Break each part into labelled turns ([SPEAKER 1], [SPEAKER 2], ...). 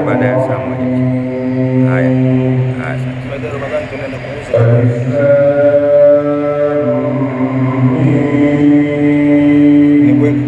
[SPEAKER 1] baada ya saa moja. Haya. Baada ya Ramadhani tunaenda kuuza. Ni kweli.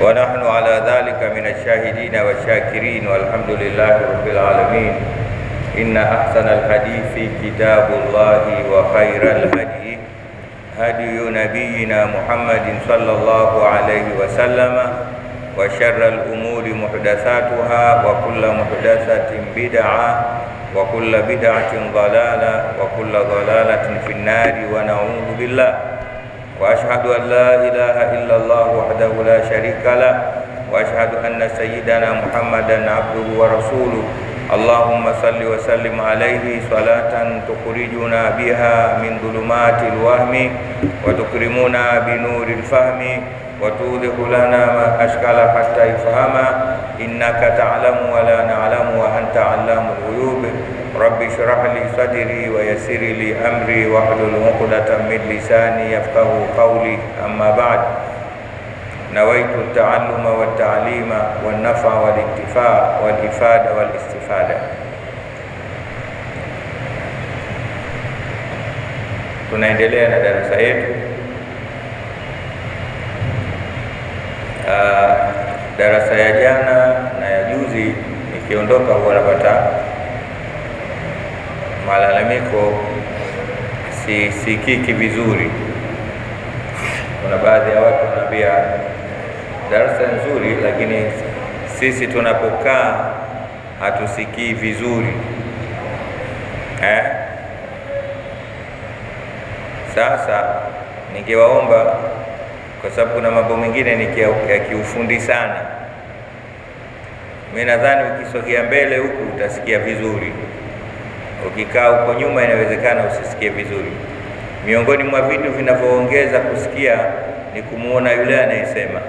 [SPEAKER 2] ونحن على ذلك من الشاهدين والشاكرين والحمد لله رب العالمين. إن أحسن الحديث كتاب الله وخير الهدي هدي نبينا محمد صلى الله عليه وسلم وشر الأمور محدثاتها وكل محدثة بدعة وكل بدعة ضلالة وكل ضلالة في النار ونعوذ بالله. وأشهد أن لا إله إلا الله وحده لا شريك له وأشهد أن سيدنا محمدا عبده ورسوله اللهم صل وسلم عليه صلاة تخرجنا بها من ظلمات الوهم وتكرمنا بنور الفهم وتوضح لنا ما أشكال حتى يفهم إنك تعلم ولا نعلم وأنت علام الغيوب رب اشرح لي صدري ويسر لي أمري واحلل عقدة من لساني يفقه قولي أما بعد نويت التعلم والتعليم والنفع والانتفاع والإفادة والاستفادة. Tunaendelea na darasa yetu. Darasa ya jana na ya juzi nikiondoka huwa napata malalamiko sisikiki vizuri. Kuna baadhi ya watu wanaambia darasa nzuri, lakini sisi tunapokaa hatusikii vizuri. Sasa ningewaomba, kwa sababu kuna mambo mengine ni ya kiufundi sana. Mimi nadhani ukisogea mbele huku utasikia vizuri, ukikaa huko nyuma inawezekana usisikie vizuri. Miongoni mwa vitu vinavyoongeza kusikia ni kumuona yule anayesema.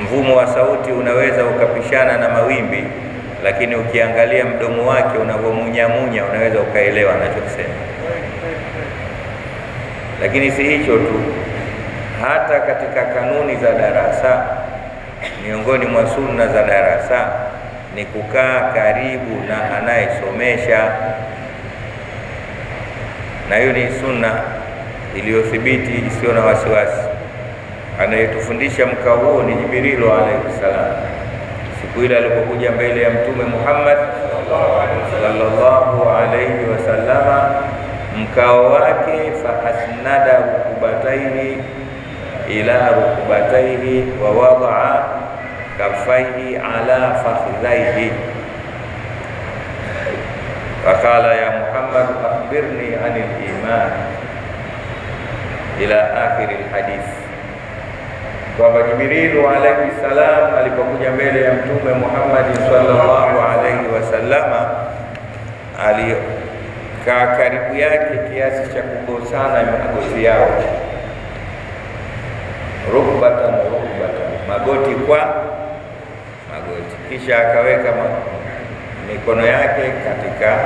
[SPEAKER 2] Mvumo wa sauti unaweza ukapishana na mawimbi, lakini ukiangalia mdomo wake unavyomunyamunya unaweza ukaelewa anachosema. Lakini si hicho tu, hata katika kanuni za darasa, miongoni mwa sunna za darasa ni kukaa karibu na anayesomesha, na hiyo ni sunna iliyothibiti isiyo na wasiwasi. Anayetufundisha mkao huo ni Jibril alayhi salam. Siku ile alipokuja mbele ya Mtume Muhammad sallallahu alayhi wasallama, mkao wake fahasnada rukubataihi ila rukubataihi wa wadaa kafaihi ala fakhidhaihi faqala ya Muhammad akhbirni anil iman ila akhir alhadith. Kwamba Jibrilu alayhi salam alipokuja mbele ya Mtume Muhammad sallallahu alayhi wasallama alikaa karibu yake kiasi cha kugusana magoti yao, rukbatan rukbatan, magoti kwa magoti, kisha akaweka mikono yake katika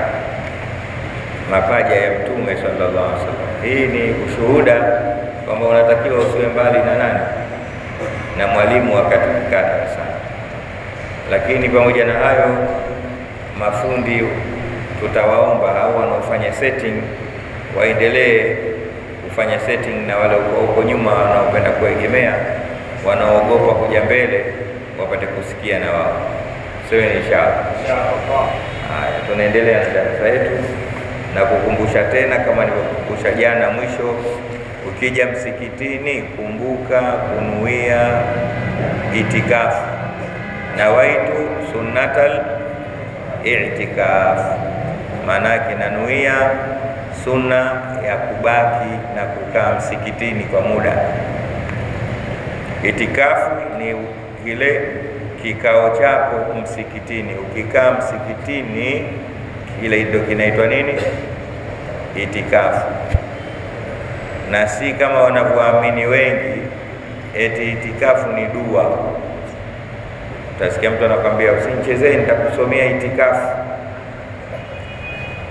[SPEAKER 2] mapaja ya Mtume sallallahu alaihi wasallam. Hii ni ushuhuda kwamba unatakiwa usiwe mbali na nani? Na mwalimu wakati ukikaa darasani. Lakini pamoja na hayo, mafundi tutawaomba au wanaofanya setting waendelee kufanya setting, na wale huko nyuma wanaopenda kuegemea, wanaogopa kuja mbele, wapate kusikia na wao. Sawa, inshallah. Haya, tunaendelea na darasa yetu na kukumbusha tena kama nilivyokumbusha jana mwisho, ukija msikitini kumbuka kunuia itikafu, nawaitu sunnatal i'tikaf. Maanake nanuia sunna ya kubaki na kukaa msikitini kwa muda. Itikafu ni kile kikao chako msikitini. Ukikaa msikitini, ile ndio kinaitwa nini? Itikafu. Na si kama wanavyoamini wengi eti itikafu ni dua. Utasikia mtu anakuambia usinichezee nitakusomea itikafu.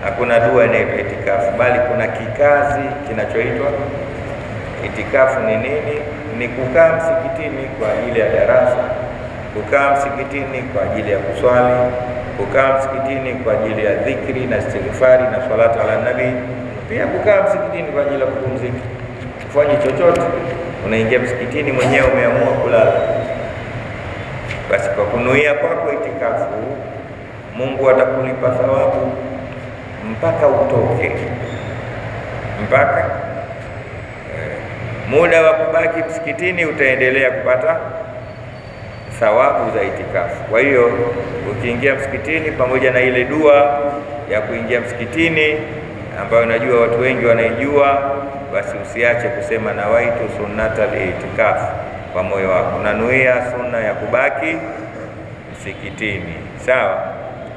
[SPEAKER 2] Hakuna dua inaitwa itikafu, bali kuna kikazi kinachoitwa itikafu. Ni nini? Ni kukaa msikitini kwa ajili ya darasa, kukaa msikitini kwa ajili ya kuswali, kukaa msikitini kwa ajili ya dhikri na istighfari na salatu ala nabi, pia kukaa msikitini kwa ajili ya kupumzika. Ufanye chochote, unaingia msikitini mwenyewe umeamua kulala, basi kwa kunuia kwako itikafu, Mungu atakulipa thawabu mpaka utoke, mpaka muda wa kubaki msikitini utaendelea kupata thawabu za itikafu. Kwa hiyo ukiingia msikitini, pamoja na ile dua ya kuingia msikitini ambayo najua watu wengi wanaijua, basi usiache kusema nawaitu sunnatal itikaf kwa moyo wako, unanuia sunna ya kubaki msikitini. Sawa.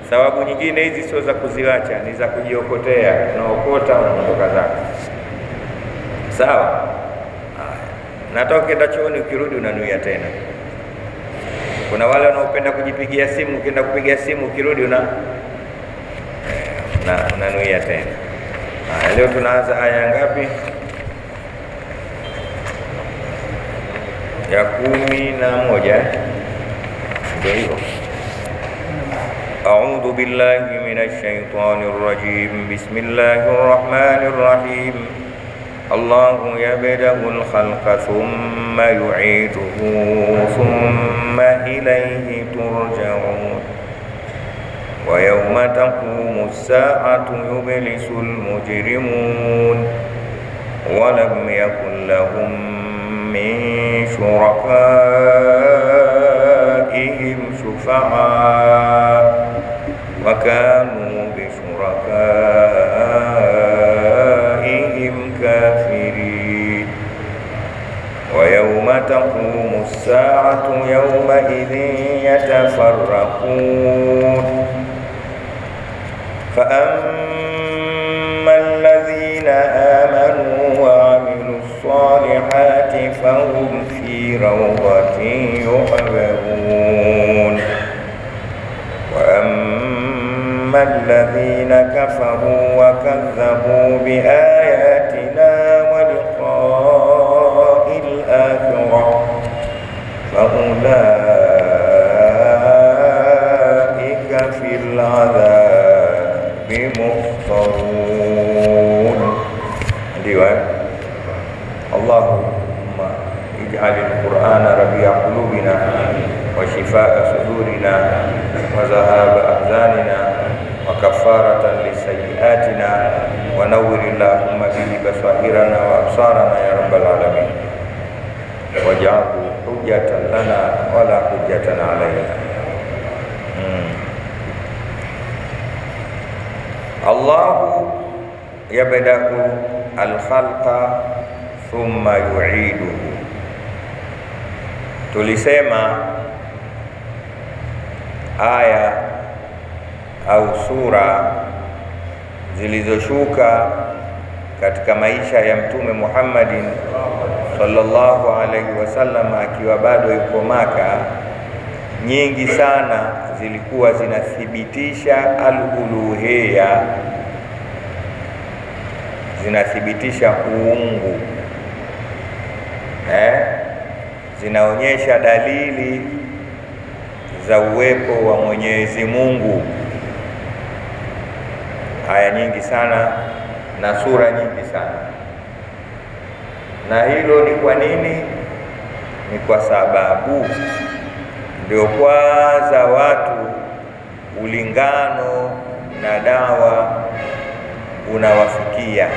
[SPEAKER 2] Sababu nyingine hizi sio za kuziacha, ni za kujiokotea, unaokota unaondoka zako. Sawa. Natoka kwenda chooni, ukirudi unanuia tena. Kuna wale wanaopenda kujipigia simu, ukienda kupiga simu ukirudi unanuia tena. Leo tunaanza aya ngapi? Ya 11. Ndio hivyo. A'udhu billahi minash shaitanir rajim. Bismillahir rahmanir rahim. Allahu yabda'ul khalqa thumma yu'iduhu thumma ilayhi turja'un. Wa yawma taqumu as-sa'atu yublisul mujrimun wa lam yakul lahum min shurakaihim shufa'a wa kanu bi shurakaihim kafirin. Wa yawma taqumu as-sa'atu yawma idhin yatafarraqun. فأما الذين آمنوا وعملوا الصالحات فهم في روضة يحبرون. وأما الذين كفروا وكذبوا بآياتنا ولقاء الآخرة فأولئك في العذاب muhtarun. Ndio Allahumma ij'alil Qur'ana rabi'a qulubina wa shifaa'a sudurina wa zahaba ahzanina wa kafaratan lisayyi'atina wa nawwir Allahumma bihi basairana wa absarana ya rabbal alamin waj'alhu hujjatan lana wa la hujjatan alaina. Allahu yabda'u al-khalqa thumma yu'iduhu. Tulisema aya au sura zilizoshuka katika maisha ya Mtume Muhammadin sallallahu alaihi wasallam akiwa bado yuko Maka, nyingi sana zilikuwa zinathibitisha al-uluhiyya, zinathibitisha uungu, zinaonyesha dalili za uwepo wa Mwenyezi Mungu. Aya nyingi sana na sura nyingi sana. Na hilo ni kwa nini? Ni kwa sababu ndio kwanza watu ulingano na dawa unawafikia.